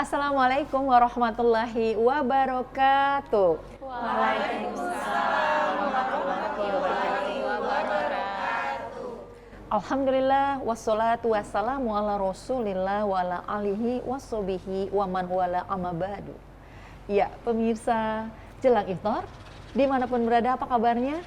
Assalamualaikum warahmatullahi wabarakatuh. Waalaikumsalam warahmatullahi wabarakatuh. Alhamdulillah wassalatu wassalamu ala rasulillah wa ala alihi wassobihi wa man wala amma ba'du. Ya pemirsa, jelang iftar dimanapun berada, apa kabarnya?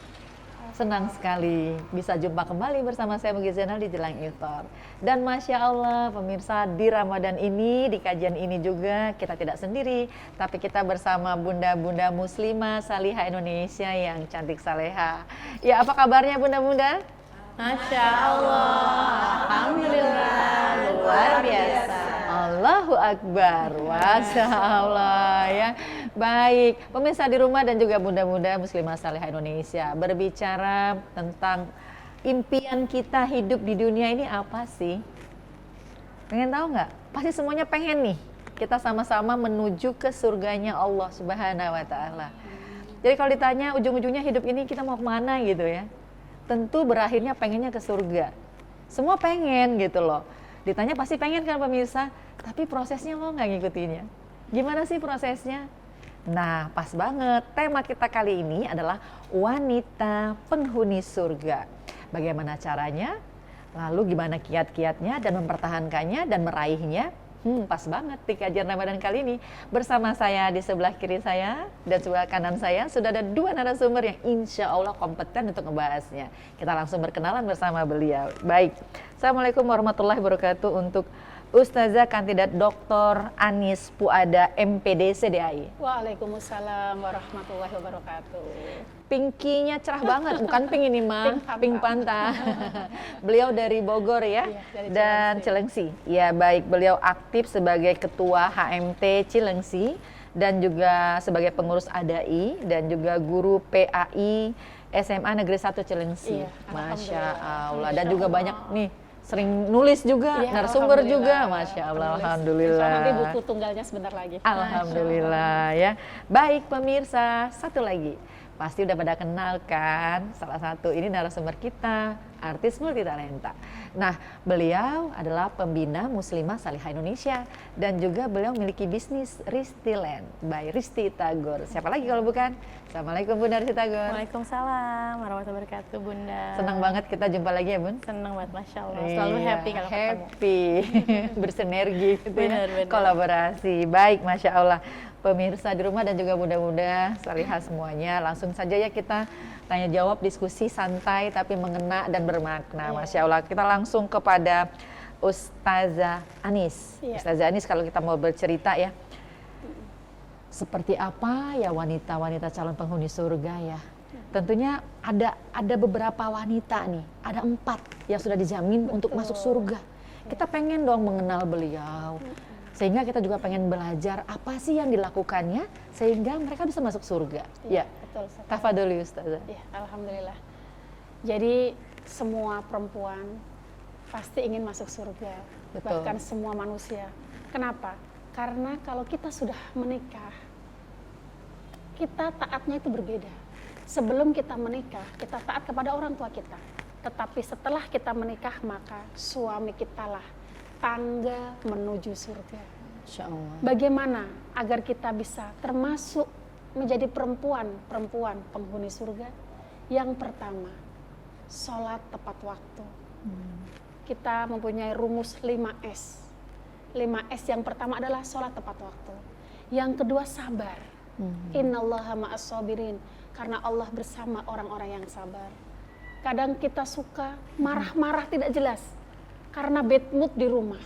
Senang sekali bisa jumpa kembali bersama saya Mugi Zainal di Jelang Iftar. Dan Masya Allah pemirsa, di Ramadan ini, di kajian ini juga kita tidak sendiri, tapi kita bersama bunda-bunda muslimah salihah Indonesia yang cantik saleha. Ya, apa kabarnya bunda-bunda? Masya Allah, Alhamdulillah, luar biasa. Allahu Akbar, Masya Allah ya. Baik, pemirsa di rumah dan juga bunda-bunda muslimah salihah Indonesia, berbicara tentang impian kita hidup di dunia ini apa sih? Pengen tahu nggak? Pasti semuanya pengen nih, kita sama-sama menuju ke surganya Allah Subhanahu wa Ta'ala. Jadi kalau ditanya ujung-ujungnya hidup ini kita mau kemana gitu ya, tentu berakhirnya pengennya ke surga. Semua pengen gitu loh. Ditanya pasti pengen kan pemirsa, tapi prosesnya lo nggak ngikutinnya. Gimana sih prosesnya? Nah, pas banget. Tema kita kali ini adalah wanita penghuni surga. Bagaimana caranya? Lalu gimana kiat-kiatnya dan mempertahankannya dan meraihnya? Pas banget di kajian Ramadan kali ini. Bersama saya di sebelah kiri saya dan sebelah kanan saya sudah ada dua narasumber yang insya Allah kompeten untuk membahasnya. Kita langsung berkenalan bersama beliau. Baik, Assalamualaikum warahmatullahi wabarakatuh untuk Ustazah Kandidat Dr. Anis Puada MPD CDAI. Waalaikumsalam warahmatullahi wabarakatuh. Pinkinya cerah banget, bukan pink ini mah, pink panta. Beliau dari Bogor ya, dari dan Cilengsi. Ya baik, beliau aktif sebagai Ketua HMT Cilengsi dan juga sebagai pengurus ADAI dan juga guru PAI SMA Negeri 1 Cilengsi. Iya, Masya Allah. Dan juga banyak nih sering nulis juga, narasumber juga, Masya Allah, Alhamdulillah. Nanti buku tunggalnya sebentar lagi. Alhamdulillah ya. Baik pemirsa, satu lagi. Pasti udah pada kenal kan, salah satu ini narasumber kita, artis multitalenta. Nah, beliau adalah pembina Muslimah Salihah Indonesia dan juga beliau memiliki bisnis Ristiland by Risti Tagor. Siapa lagi kalau bukan? Assalamualaikum Bunda Risti Tagor. Waalaikumsalam warahmatullahi wabarakatuh, Bunda. Senang banget kita jumpa lagi ya Bun. Senang banget, Masya Allah. Selalu happy kalau ketemu. Happy, bersinergi gitu Bener, ya, bener. kolaborasi. Baik, Masya Allah. Pemirsa di rumah dan juga bunda-bunda salihah semuanya, langsung saja ya kita tanya jawab, diskusi santai tapi mengena dan bermakna. Masya Allah, kita langsung kepada Ustazah Anis. Ustazah Anis, kalau kita mau bercerita ya, seperti apa ya wanita-wanita calon penghuni surga ya? Tentunya ada beberapa wanita nih, ada 4 yang sudah dijamin untuk masuk surga. Kita pengen dong mengenal beliau, sehingga kita juga pengen belajar apa sih yang dilakukannya sehingga mereka bisa masuk surga. Ya, Betul. tafadholi Ustazah. Ya, Alhamdulillah. Jadi semua perempuan pasti ingin masuk surga. Betul. Bahkan semua manusia. Kenapa? Karena kalau kita sudah menikah, kita taatnya itu berbeda. Sebelum kita menikah, kita taat kepada orang tua kita. Tetapi setelah kita menikah, maka suami kitalah tangga menuju surga. Insya Allah. Bagaimana agar kita bisa termasuk menjadi perempuan penghuni surga? Yang pertama, sholat tepat waktu. Kita mempunyai rumus 5S. 5S yang pertama adalah sholat tepat waktu. Yang kedua, sabar. Innallaha ma'as sabirin. Karena Allah bersama orang-orang yang sabar. Kadang kita suka marah-marah tidak jelas karena bad mood di rumah.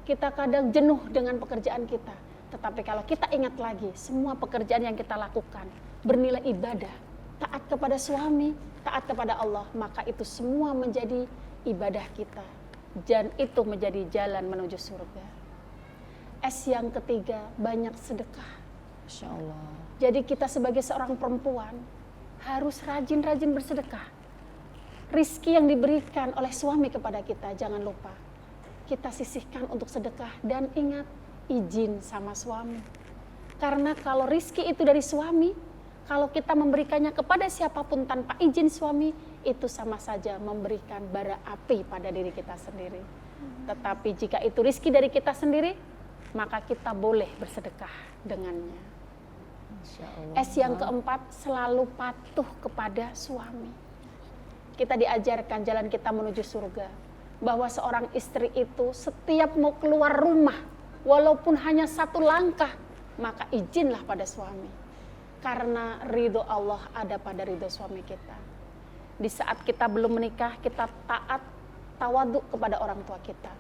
Kita kadang jenuh dengan pekerjaan kita. Tetapi kalau kita ingat lagi, semua pekerjaan yang kita lakukan bernilai ibadah. Taat kepada suami, taat kepada Allah. Maka itu semua menjadi ibadah kita. Dan itu menjadi jalan menuju surga. S yang ketiga, banyak sedekah. Insya Allah. Jadi kita sebagai seorang perempuan harus rajin-rajin bersedekah. Rizki yang diberikan oleh suami kepada kita, jangan lupa kita sisihkan untuk sedekah. Dan ingat, izin sama suami. Karena kalau rizki itu dari suami, kalau kita memberikannya kepada siapapun tanpa izin suami, itu sama saja memberikan bara api pada diri kita sendiri. Tetapi jika itu rizki dari kita sendiri, maka kita boleh bersedekah dengannya. Masya Allah. S yang keempat, selalu patuh kepada suami. Kita diajarkan jalan kita menuju surga, bahwa seorang istri itu setiap mau keluar rumah, walaupun hanya satu langkah, maka izinlah pada suami. Karena ridho Allah ada pada ridho suami kita. Di saat kita belum menikah, kita taat, tawaduk kepada orang tua kita.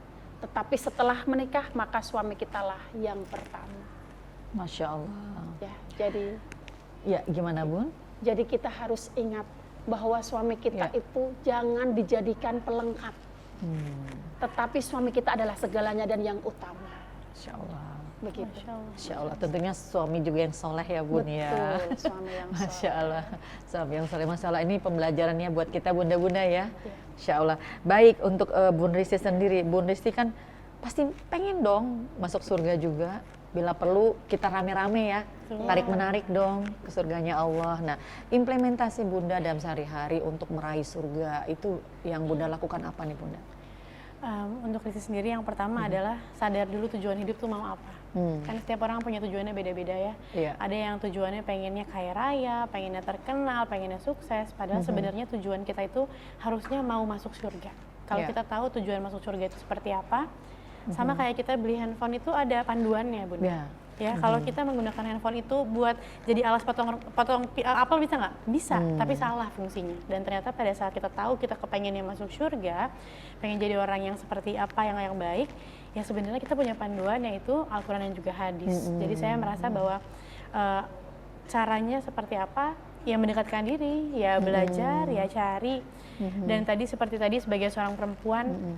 Tetapi setelah menikah, maka suami kitalah yang pertama. Masya Allah. Ya, jadi Ya, gimana Bun? Jadi kita harus ingat bahwa suami kita Ya. itu jangan dijadikan pelengkap. Tetapi suami kita adalah segalanya dan yang utama. Masya Allah. Begitu. Masya Allah, tentunya suami juga yang soleh ya Bun ya. Betul, suami yang Masya soleh. Allah, suami yang soleh. Masya Allah, ini pembelajarannya buat kita bunda-bunda ya. Ya. Masya Allah. Baik, untuk Bun Risti sendiri, Bun Risti kan pasti pengen dong masuk surga juga. Bila perlu kita rame-rame ya, tarik-menarik dong ke surganya Allah. Nah, implementasi Bunda dalam sehari-hari untuk meraih surga, itu yang Bunda lakukan apa nih Bunda? Untuk Risti sendiri yang pertama adalah sadar dulu tujuan hidup tuh mau apa. Kan setiap orang punya tujuannya beda-beda ya. Iya. Ada yang tujuannya pengennya kaya raya, pengennya terkenal, pengennya sukses. Padahal sebenarnya tujuan kita itu harusnya mau masuk surga. Kalau Iya. kita tahu tujuan masuk surga itu seperti apa, sama kayak kita beli handphone itu ada panduannya Bunda. Iya. Ya, kalau kita menggunakan handphone itu buat jadi alas potong apel bisa nggak? Bisa, tapi salah fungsinya. Dan ternyata pada saat kita tahu kita kepengennya masuk surga, pengen jadi orang yang seperti apa yang baik, ya sebenarnya kita punya panduan yaitu Al-Quran dan juga hadis. Jadi saya merasa bahwa caranya seperti apa? Ya mendekatkan diri, ya belajar, ya cari. Dan tadi seperti tadi sebagai seorang perempuan,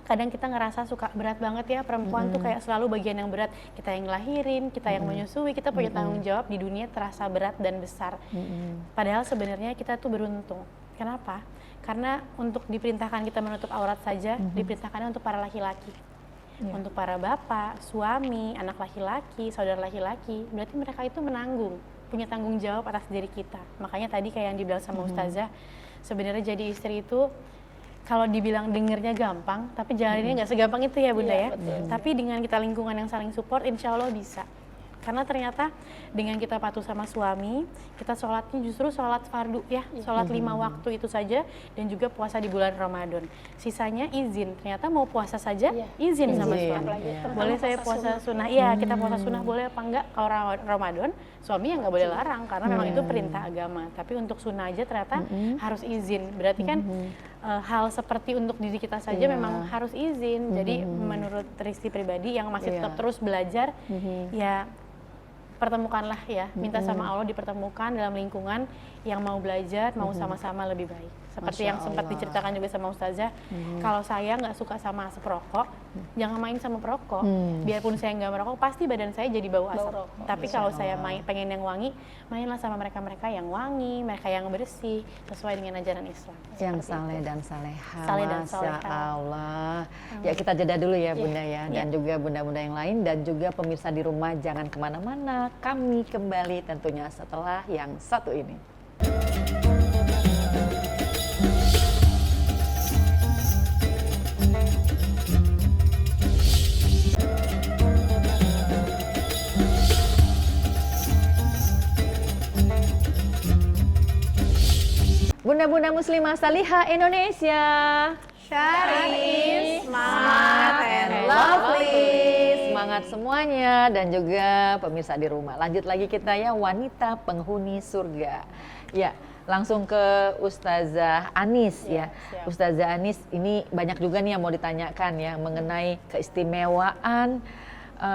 kadang kita ngerasa suka berat banget ya, perempuan tuh kayak selalu bagian yang berat. Kita yang ngelahirin, kita yang menyusui, kita punya tanggung jawab di dunia terasa berat dan besar. Padahal sebenarnya kita tuh beruntung. Kenapa? Karena untuk diperintahkan kita menutup aurat saja, diperintahkannya untuk para laki-laki. Untuk para bapak, suami, anak laki-laki, saudara laki-laki, berarti mereka itu menanggung, punya tanggung jawab atas diri kita. Makanya tadi kayak yang dibilang sama Ustazah, sebenarnya jadi istri itu kalau dibilang dengernya gampang, tapi jalaninnya nggak segampang itu ya Bunda ya. Tapi dengan kita lingkungan yang saling support, insya Allah bisa. Karena ternyata dengan kita patuh sama suami, kita sholatnya justru sholat fardu ya, sholat 5 waktu itu saja, dan juga puasa di bulan Ramadan. Sisanya izin, ternyata mau puasa saja izin sama Izin, suami. iya. Boleh saya puasa sunnah, iya kita puasa sunnah boleh apa enggak? Kalau Ramadan, suami yang nggak boleh larang, karena memang itu perintah agama. Tapi untuk sunnah aja ternyata harus izin, berarti kan hal seperti untuk diri kita saja memang harus izin. Jadi menurut Risti pribadi yang masih tetap terus belajar, ya pertemukanlah ya, minta sama Allah dipertemukan dalam lingkungan yang mau belajar, mau sama-sama lebih baik. Seperti Masya yang sempat Allah. diceritakan juga sama Ustazah, kalau saya nggak suka sama asap rokok, jangan main sama perokok. Biarpun saya nggak merokok, pasti badan saya jadi bau asap. rokok. Tapi kalau saya pengen yang wangi, mainlah sama mereka-mereka yang wangi, mereka yang bersih, sesuai dengan ajaran Islam. Yang Seperti saleh itu. dan saleha. Saleh dan Masya saleha. Allah. Ya kita jeda dulu ya Bunda ya. Dan juga bunda-bunda yang lain dan juga pemirsa di rumah jangan kemana-mana. Kami kembali tentunya setelah yang satu ini. Bunda-bunda muslimah salihah Indonesia. Syarif, smart, and lovely. Semangat semuanya dan juga pemirsa di rumah. Lanjut lagi kita ya, wanita penghuni surga. Ya, langsung ke Ustazah Anis ya. siap. Ustazah Anis, ini banyak juga nih yang mau ditanyakan ya mengenai keistimewaan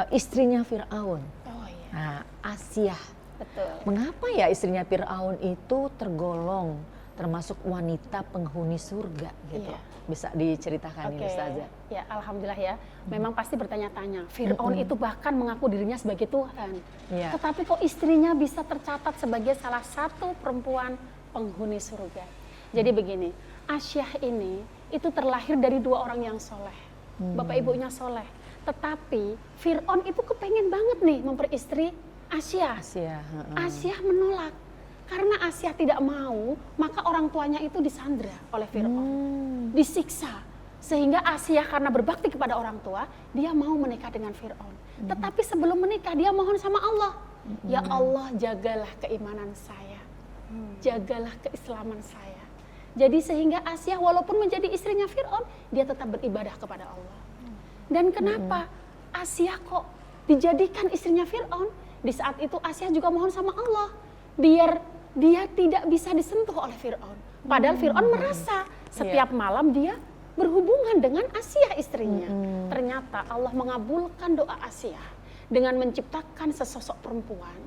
istrinya Fir'aun. Oh iya, Nah, Asia. betul. Mengapa ya istrinya Fir'aun itu tergolong termasuk wanita penghuni surga gitu? Iya. Bisa diceritakan ini Oke, Ustazah. ya alhamdulillah ya. Memang pasti bertanya-tanya, Fir'aun itu bahkan mengaku dirinya sebagai Tuhan. Iya. Tetapi kok istrinya bisa tercatat sebagai salah satu perempuan penghuni surga. Jadi begini, Asyah ini itu terlahir dari dua orang yang soleh. Bapak ibunya soleh. Tetapi Fir'aun itu kepengen banget nih memperistri Asyah. Asia. heeh. Asyah menolak. Karena Asyah tidak mau, maka orang tuanya itu disandra oleh Fir'aun. Disiksa. Sehingga Asyah karena berbakti kepada orang tua, dia mau menikah dengan Fir'aun. Tetapi sebelum menikah dia mohon sama Allah, ya Allah jagalah keimanan saya, jagalah keislaman saya. Jadi sehingga Asyah walaupun menjadi istrinya Fir'aun, dia tetap beribadah kepada Allah. Dan kenapa Asyah kok dijadikan istrinya Fir'aun? Di saat itu Asyah juga mohon sama Allah, biar dia tidak bisa disentuh oleh Fir'aun. Padahal Fir'aun merasa setiap malam dia berhubungan dengan Asyah istrinya. Ternyata Allah mengabulkan doa Asyah dengan menciptakan sesosok perempuan.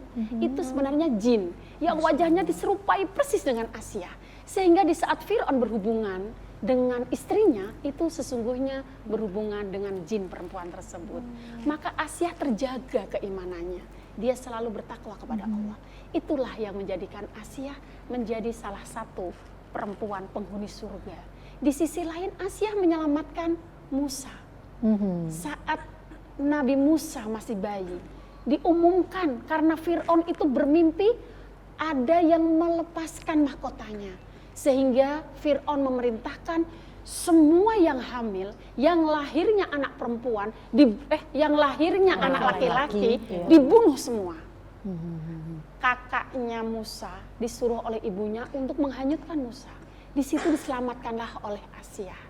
Itu sebenarnya jin yang wajahnya diserupai persis dengan Asyah. Sehingga di saat Fir'aun berhubungan dengan istrinya, itu sesungguhnya berhubungan dengan jin perempuan tersebut. Maka Asyah terjaga keimanannya. Dia selalu bertakwa kepada Allah. Itulah yang menjadikan Asyah menjadi salah satu perempuan penghuni surga. Di sisi lain Asyah menyelamatkan Musa. Saat Nabi Musa masih bayi, diumumkan karena Fir'aun itu bermimpi ada yang melepaskan mahkotanya. Sehingga Fir'aun memerintahkan semua yang hamil, yang lahirnya anak perempuan, yang lahirnya anak laki-laki dibunuh semua. Kakaknya Musa disuruh oleh ibunya untuk menghanyutkan Musa. Di situ diselamatkanlah oleh Asyah.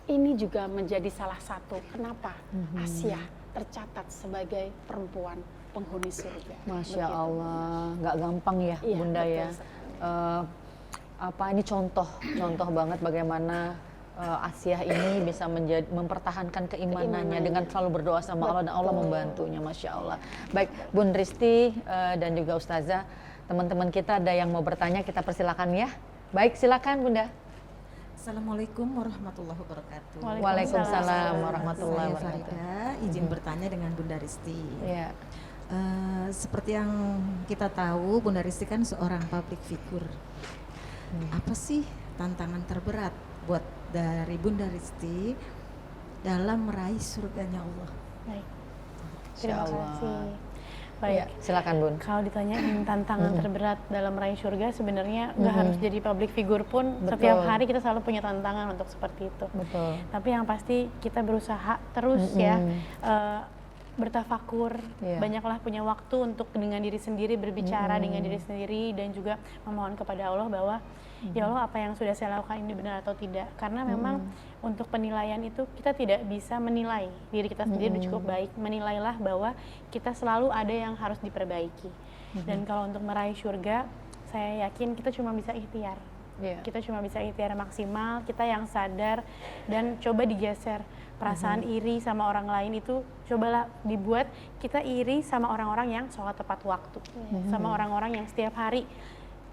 Ini juga menjadi salah satu kenapa Asyah tercatat sebagai perempuan penghuni surga. Masya Allah, nggak gampang ya, Iya, Bunda betul ya. Ini contoh banget bagaimana Asyah ini bisa mempertahankan keimanannya dengan selalu berdoa sama Allah dan Allah membantunya, Masya Allah. Baik, Bun Risti dan juga Ustazah, teman-teman kita ada yang mau bertanya, kita persilakan ya. Baik, silakan Bunda. Assalamualaikum warahmatullahi wabarakatuh. Waalaikumsalam warahmatullahi Saya wabarakatuh. Farida, izin bertanya dengan Bunda Risti. Ya. Seperti yang kita tahu, Bunda Risti kan seorang public figure. Apa sih tantangan terberat buat dari Bunda Risti dalam meraih surganya Allah? Baik. Insya Terima Allah. kasih. Baik. Ya, silakan Bun. Kalau ditanyain tantangan terberat dalam meraih surga, sebenarnya nggak harus jadi public figure pun. Betul. Setiap hari kita selalu punya tantangan untuk seperti itu. Betul. Tapi yang pasti kita berusaha terus ya bertafakur, Iya. banyaklah punya waktu untuk dengan diri sendiri, berbicara dengan diri sendiri, dan juga memohon kepada Allah bahwa ya Allah, apa yang sudah saya lakukan ini benar atau tidak. Karena memang untuk penilaian itu kita tidak bisa menilai diri kita sendiri udah cukup baik. Menilailah bahwa kita selalu ada yang harus diperbaiki. Dan kalau untuk meraih surga, saya yakin kita cuma bisa ikhtiar. Iya. Kita cuma bisa ikhtiar maksimal, kita yang sadar dan coba digeser perasaan iri sama orang lain itu, cobalah dibuat kita iri sama orang-orang yang sholat tepat waktu, sama orang-orang yang setiap hari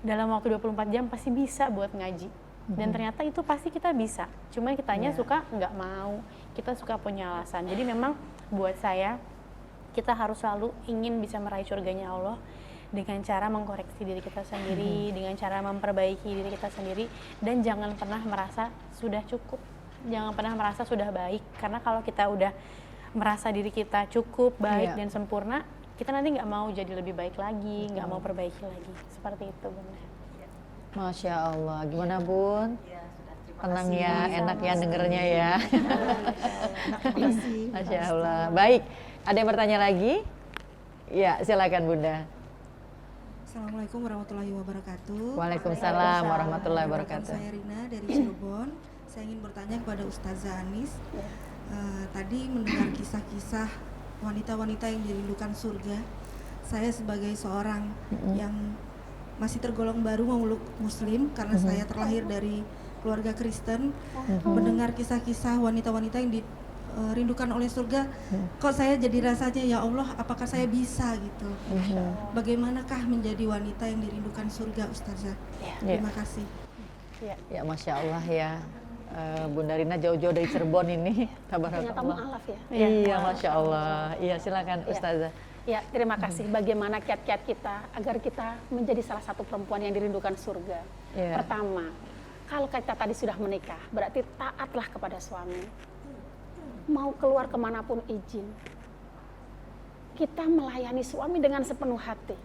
dalam waktu 24 jam pasti bisa buat ngaji. Dan ternyata itu pasti kita bisa, cuma kitanya suka nggak mau, kita suka punya alasan. Jadi memang buat saya, kita harus selalu ingin bisa meraih surganya Allah dengan cara mengkoreksi diri kita sendiri, dengan cara memperbaiki diri kita sendiri, dan jangan pernah merasa sudah cukup, jangan pernah merasa sudah baik, karena kalau kita udah merasa diri kita cukup, baik dan sempurna, kita nanti nggak mau jadi lebih baik lagi, nggak mau perbaiki lagi, seperti itu Bunda. Masya Allah, gimana Bun? Ya, sudah, terima Tenang kasih. ya, enak ya dengernya ya. Terima kasih. Masya Allah. Baik, ada yang bertanya lagi? Ya, silakan Bunda. Assalamualaikum warahmatullahi wabarakatuh. Waalaikumsalam warahmatullahi wabarakatuh. Saya Rina dari Cirebon. Saya ingin bertanya kepada Ustazah Anis. Tadi mendengar kisah-kisah wanita-wanita yang dirindukan surga. Saya sebagai seorang yang masih tergolong baru memeluk Muslim karena saya terlahir dari keluarga Kristen, mendengar kisah-kisah wanita-wanita yang dirindukan oleh surga, kok saya jadi rasanya ya Allah, apakah saya bisa gitu? Bagaimanakah menjadi wanita yang dirindukan surga, Ustazah? Terima kasih. Ya, Masya Allah ya. Bunda Rina jauh-jauh dari Cirebon ini. Ternyata Tabarakallah. mu'alaf ya. Iya, Masya Allah. Iya, silakan Ustazah. Ya, terima kasih. Bagaimana kiat-kiat kita agar kita menjadi salah satu perempuan yang dirindukan surga. Iya. Pertama, kalau kita tadi sudah menikah, berarti taatlah kepada suami. Mau keluar kemanapun izin. Kita melayani suami dengan sepenuh hati.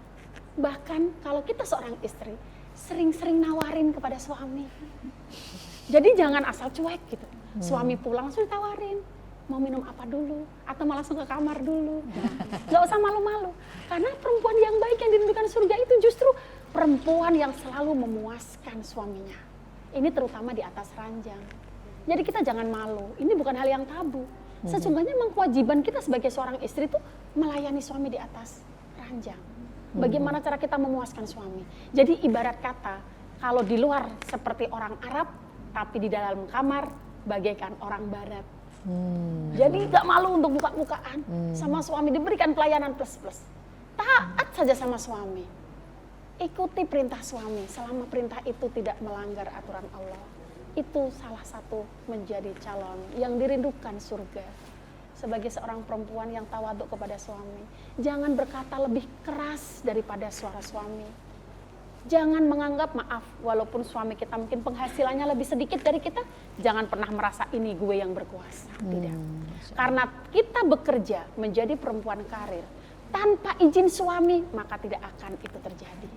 Bahkan kalau kita seorang istri, sering-sering nawarin kepada suami. Jadi jangan asal cuek gitu. Suami pulang langsung ditawarin. mau minum apa dulu, atau mau langsung ke kamar dulu. Gak usah malu-malu, karena perempuan yang baik yang dirindukan surga itu justru perempuan yang selalu memuaskan suaminya. Ini terutama di atas ranjang. Jadi kita jangan malu, ini bukan hal yang tabu. Sesungguhnya memang kewajiban kita sebagai seorang istri itu melayani suami di atas ranjang. Bagaimana cara kita memuaskan suami. Jadi ibarat kata, kalau di luar seperti orang Arab, tapi di dalam kamar bagaikan orang Barat. Jadi gak malu untuk buka-bukaan sama suami, diberikan pelayanan plus-plus. Taat saja sama suami. Ikuti perintah suami selama perintah itu tidak melanggar aturan Allah. Itu salah satu menjadi calon yang dirindukan surga. Sebagai seorang perempuan yang tawaduk kepada suami, jangan berkata lebih keras daripada suara suami. Jangan menganggap, maaf, walaupun suami kita mungkin penghasilannya lebih sedikit dari kita, jangan pernah merasa ini gue yang berkuasa. Tidak. Karena kita bekerja menjadi perempuan karir tanpa izin suami, maka tidak akan itu terjadi.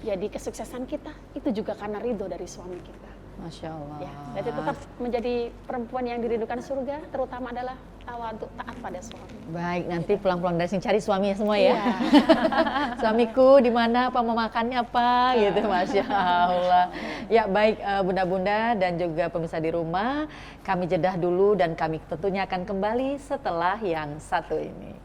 Jadi kesuksesan kita itu juga karena ridho dari suami kita. Masya Allah. Ya, jadi tetap menjadi perempuan yang dirindukan surga, terutama adalah tawaduk, taat pada suami. Baik, nanti pulang-pulang dari sini cari suaminya semua ya. Iya. Suamiku di mana, apa mau makannya apa, gitu, Masya Allah. Ya baik, bunda-bunda dan juga pemirsa di rumah, kami jedah dulu dan kami tentunya akan kembali setelah yang satu ini.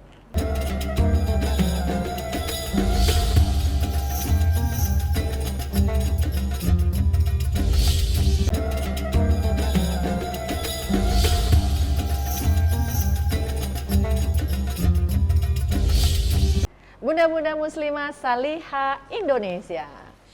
Bunda-bunda muslimah salihah Indonesia.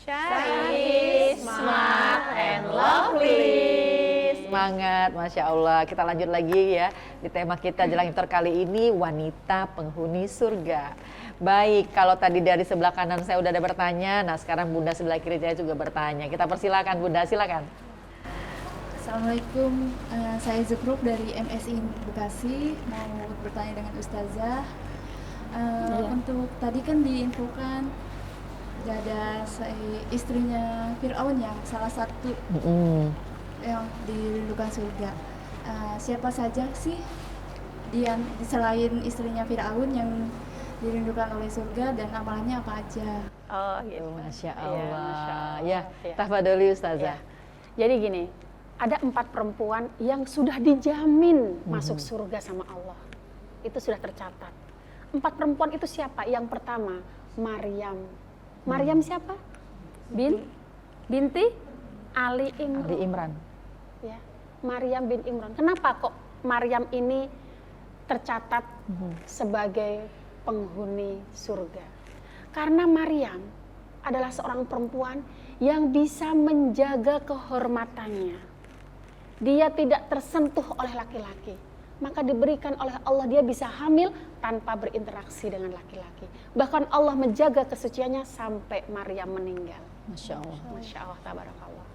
Syahis, smart and lovely. Semangat, Masya Allah. Kita lanjut lagi ya di tema kita jelang iftar kali ini, wanita penghuni surga. Baik, kalau tadi dari sebelah kanan saya udah ada bertanya, nah sekarang Bunda sebelah kiri saya juga bertanya. Kita persilakan Bunda, silakan. Assalamualaikum, saya Zukruk dari MSI Bekasi, mau bertanya dengan Ustazah. Untuk tadi kan diinfokan ada istrinya Fir'aun yang salah satu yang dirindukan surga. Siapa saja sih dia selain istrinya Fir'aun yang dirindukan oleh surga dan amalannya apa aja? Oh gitu. Masya Iya, Allah. Masya Allah. Ya, Iya. tafadholi Ustazah. Ya. Jadi gini, ada 4 perempuan yang sudah dijamin masuk surga sama Allah. Itu sudah tercatat. 4 perempuan itu siapa? Yang pertama, Maryam. Maryam siapa? Binti Ali Imran. Ali Imran. Ya, Maryam bin Imran. Kenapa kok Maryam ini tercatat sebagai penghuni surga? Karena Maryam adalah seorang perempuan yang bisa menjaga kehormatannya. Dia tidak tersentuh oleh laki-laki. Maka diberikan oleh Allah dia bisa hamil tanpa berinteraksi dengan laki-laki. Bahkan Allah menjaga kesuciannya sampai Maryam meninggal. Masya Allah. Masya Allah, tabarakallah.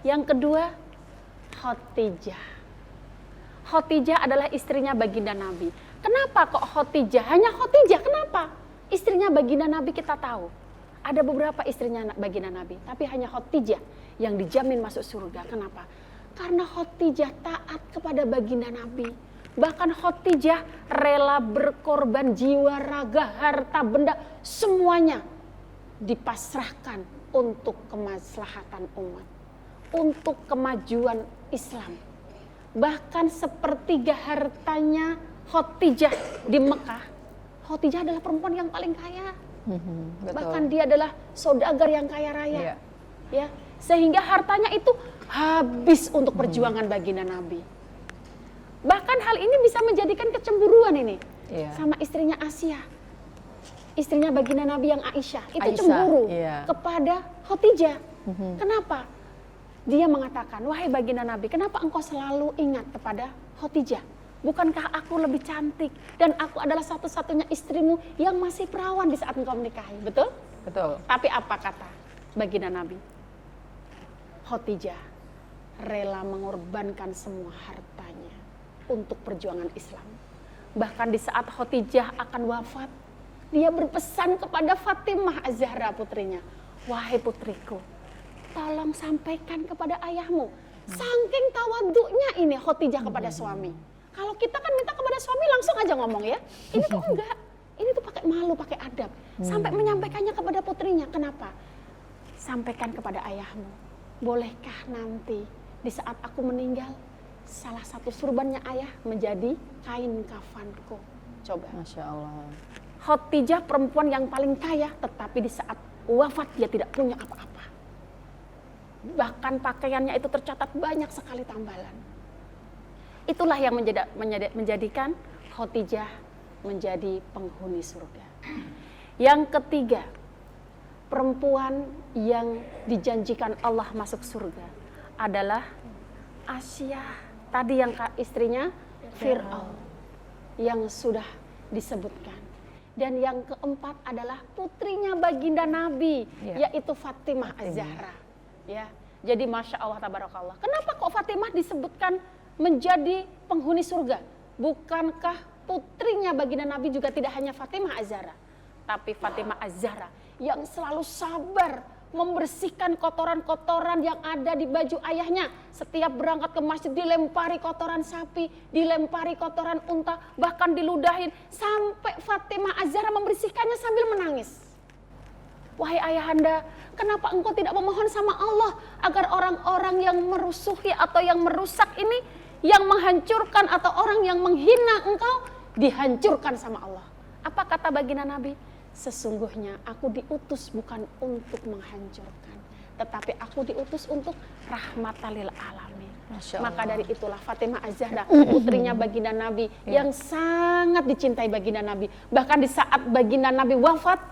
Yang kedua, Khadijah. Khadijah adalah istrinya baginda Nabi. Kenapa kok Khadijah? Hanya Khadijah, kenapa? Istrinya baginda Nabi kita tahu. Ada beberapa istrinya baginda Nabi, tapi hanya Khadijah yang dijamin masuk surga. Kenapa? Karena Khadijah taat kepada baginda Nabi. Bahkan Khadijah rela berkorban jiwa, raga, harta, benda, semuanya dipasrahkan untuk kemaslahatan umat, untuk kemajuan Islam. Bahkan sepertiga hartanya Khadijah di Mekah. Khadijah adalah perempuan yang paling kaya. Betul. Bahkan dia adalah saudagar yang kaya raya. Iya. Ya, sehingga hartanya itu habis untuk perjuangan baginda Nabi. Bahkan hal ini bisa menjadikan kecemburuan ini sama istrinya Asia. Istrinya baginda Nabi yang Aisyah. Itu cemburu kepada Khadijah. Kenapa? Dia mengatakan, wahai baginda Nabi, kenapa engkau selalu ingat kepada Khadijah? Bukankah aku lebih cantik dan aku adalah satu-satunya istrimu yang masih perawan di saat engkau menikahi? Betul? Betul. Tapi apa kata baginda Nabi? Khadijah rela mengorbankan semua hartanya untuk perjuangan Islam. Bahkan di saat Khadijah akan wafat, dia berpesan kepada Fatimah Az-Zahra putrinya, wahai putriku, tolong sampaikan kepada ayahmu. Saking tawaduknya ini Khadijah kepada suami. Kalau kita kan minta kepada suami langsung aja ngomong ya. Ini tuh enggak. Ini tuh pakai malu, pakai adab. Sampai menyampaikannya kepada putrinya. Kenapa? Sampaikan kepada ayahmu. Bolehkah nanti di saat aku meninggal, salah satu surbannya ayah menjadi kain kafanku. Coba. Masya Allah. Khadijah perempuan yang paling kaya, tetapi di saat wafat dia tidak punya apa-apa. Bahkan pakaiannya itu tercatat banyak sekali tambalan. Itulah yang menjadikan Khadijah menjadi penghuni surga. Yang ketiga, perempuan yang dijanjikan Allah masuk surga adalah Asyah. Tadi yang istrinya Fir'aun yang sudah disebutkan. Dan yang keempat adalah putrinya baginda Nabi, yaitu Fatimah Az-Zahra. Ya, jadi Masya Allah tabarakallah. Kenapa kok Fatimah disebutkan menjadi penghuni surga? Bukankah putrinya baginda Nabi juga tidak hanya Fatimah Az-Zahra, tapi Fatimah Az-Zahra yang selalu sabar membersihkan kotoran-kotoran yang ada di baju ayahnya. Setiap berangkat ke masjid dilempari kotoran sapi, dilempari kotoran unta, bahkan diludahin. Sampai Fatimah Az-Zahra membersihkannya sambil menangis. Wahai ayahanda, kenapa engkau tidak memohon sama Allah agar orang-orang yang merusuhi atau yang merusak ini, yang menghancurkan atau orang yang menghina engkau, dihancurkan sama Allah? Apa kata baginda Nabi? Sesungguhnya aku diutus bukan untuk menghancurkan, tetapi aku diutus untuk rahmatan lil alamin. Maka dari itulah Fatimah Az-Zahra, putrinya baginda Nabi yang sangat dicintai baginda Nabi. Bahkan di saat baginda Nabi wafat,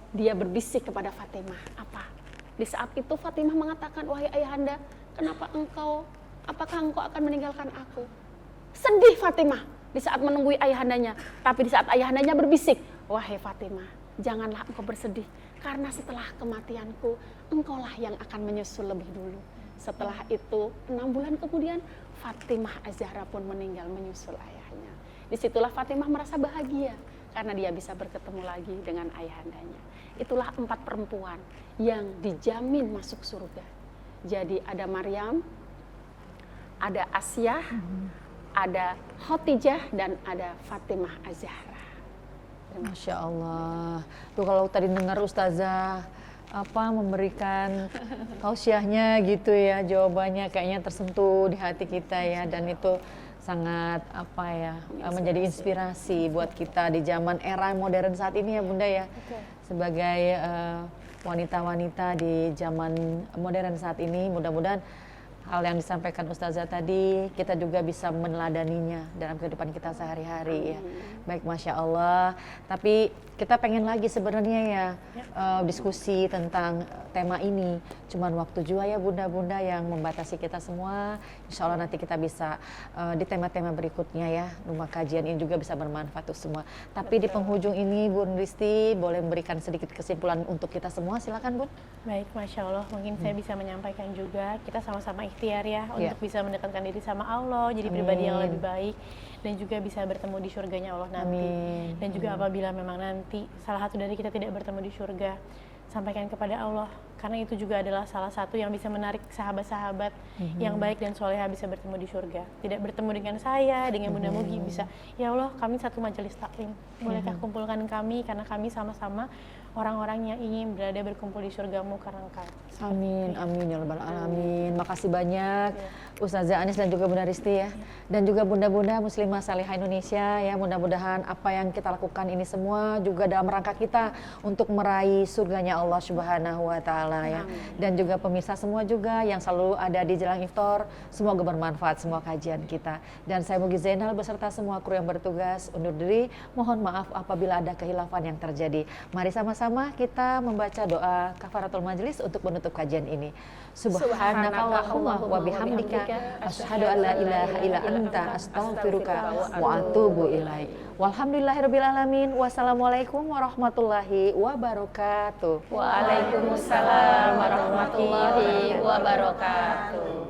dia berbisik kepada Fatimah. Apa? Di saat itu Fatimah mengatakan, wahai ayahanda, apakah engkau akan meninggalkan aku? Sedih Fatimah di saat menunggui ayahandanya. Tapi di saat ayahandanya berbisik, wahai Fatimah, janganlah engkau bersedih. Karena setelah kematianku, engkaulah yang akan menyusul lebih dulu. Setelah itu, 6 bulan kemudian, Fatimah Az-Zahra pun meninggal menyusul ayahnya. Disitulah Fatimah merasa bahagia, karena dia bisa bertemu lagi dengan ayahandanya. Itulah 4 perempuan yang dijamin masuk surga. Jadi ada Maryam, ada Asyah, ada Khadijah, dan ada Fatimah Az-Zahra. Masya Allah. Tuh kalau tadi dengar Ustazah memberikan tausiahnya gitu ya, jawabannya kayaknya tersentuh di hati kita ya, dan itu sangat menjadi inspirasi buat kita di zaman era modern saat ini ya Bunda ya. Sebagai wanita-wanita di zaman modern saat ini, mudah-mudahan hal yang disampaikan Ustazah tadi kita juga bisa meneladaninya dalam kehidupan kita sehari-hari ya. Baik, Masya Allah. Tapi kita pengen lagi sebenarnya ya diskusi tentang tema ini. Cuman waktu juga ya Bunda-Bunda yang membatasi kita semua. Insya Allah nanti kita bisa di tema-tema berikutnya ya. Rumah kajian ini juga bisa bermanfaat untuk semua. Tapi di penghujung ini Bun Risti boleh memberikan sedikit kesimpulan untuk kita semua. Silakan Bun. Baik, Masya Allah. Mungkin saya bisa menyampaikan juga, kita sama-sama ikhtiar ya untuk bisa mendekatkan diri sama Allah, jadi pribadi yang lebih baik, dan juga bisa bertemu di surganya Allah nanti. Dan juga apabila memang nanti salah satu dari kita tidak bertemu di surga, sampaikan kepada Allah, karena itu juga adalah salah satu yang bisa menarik sahabat-sahabat yang baik dan soleha bisa bertemu di surga. Tidak bertemu dengan saya, dengan Bunda Mugi, bisa, ya Allah kami satu majelis taklim, bolehkah kumpulkan kami, karena kami sama-sama orang-orang yang ingin berada berkumpul di surgamu karena Engkau. Amin, amin ya rabbal alamin. Makasih banyak Ustazah Anis dan juga Bunda Risti ya. Dan juga bunda-bunda muslimah salihah Indonesia ya, mudah-mudahan apa yang kita lakukan ini semua juga dalam rangka kita untuk meraih surganya Allah Subhanahu wa taala ya. Dan juga pemirsa semua juga yang selalu ada di jelang iftar, semoga bermanfaat semua kajian kita. Dan saya Mugi Zainal beserta semua kru yang bertugas undur diri, mohon maaf apabila ada kehilafan yang terjadi. Mari sama-sama kita membaca doa kafaratul majelis untuk menutup kajian ini. Subhanakallahumma wa bihamdika asyhadu an la ilaha illa anta astaghfiruka wa atubu ilaik. Walhamdulillahirabbil alamin. Wassalamualaikum warahmatullahi wabarakatuh. Waalaikumsalam warahmatullahi wabarakatuh.